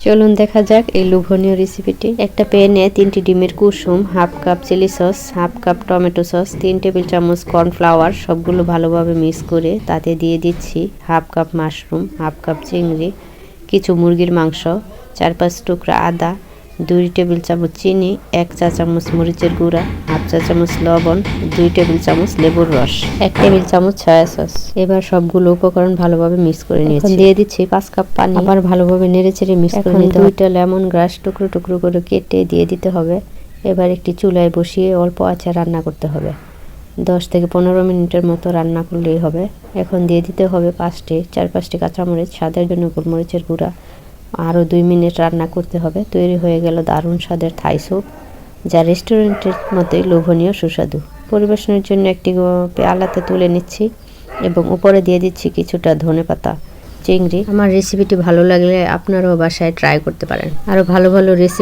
চলুন দেখা যাক এই লোভনীয় রেসিপিটি। একটা প্যানে 3টি ডিমের কুসুম, half cup chilli sauce, half cup tomato sauce, 3 table চামচ কর্নফ্লাওয়ার সবগুলো ভালোভাবে মিক্স করে তাতে দিয়ে দিচ্ছি হাফ কাপ মাশরুম, হাফ কাপ চিংড়ি, কিছু মুরগির মাংস, 4-5 টুকরা আদা, 2 টেবিল চামচ চিনি, 1 চা চামচ মরিচের গুঁড়া, হাফ চা চামচ লবণ, 2 টেবিল চামচ লেবুর রস, 1 টেবিল চামচ সয়া সস। এবার সবগুলো উপকরণ ভালোভাবে মিক্স করে নিয়েছি। এখন দিয়ে দিচ্ছি 5 কাপ পানি। আবার ভালোভাবে নেড়েচেড়ে মিক্স করে নিতে হবে। 2টা লেমন গ্রাস টুকরো টুকরো করে কেটে দিয়ে দিতে হবে। এবার একটি চুলায় বসিয়ে অল্প আঁচে রান্না করতে হবে। 10 থেকে 15 মিনিটের মতো রান্না করলেই হবে। এখন দিয়ে দিতে হবে 4-5টি কাঁচামরিচ, স্বাদের জন্য গোলমরিচের গুঁড়া। আরও 2 মিনিট রান্না করতে হবে। তৈরি হয়ে গেল দারুণ স্বাদের থাই স্যুপ, যা রেস্টুরেন্টের মতোই লোভনীয় সুস্বাদু। পরিবেশনের জন্য একটি পেয়ালাতে তুলে নিচ্ছি এবং উপরে দিয়ে দিচ্ছি কিছুটা ধনেপাতা, চিংড়ি। আমার রেসিপিটি ভালো লাগলে আপনারাও বাসায় ট্রাই করতে পারেন। আরও ভালো ভালো রেসিপি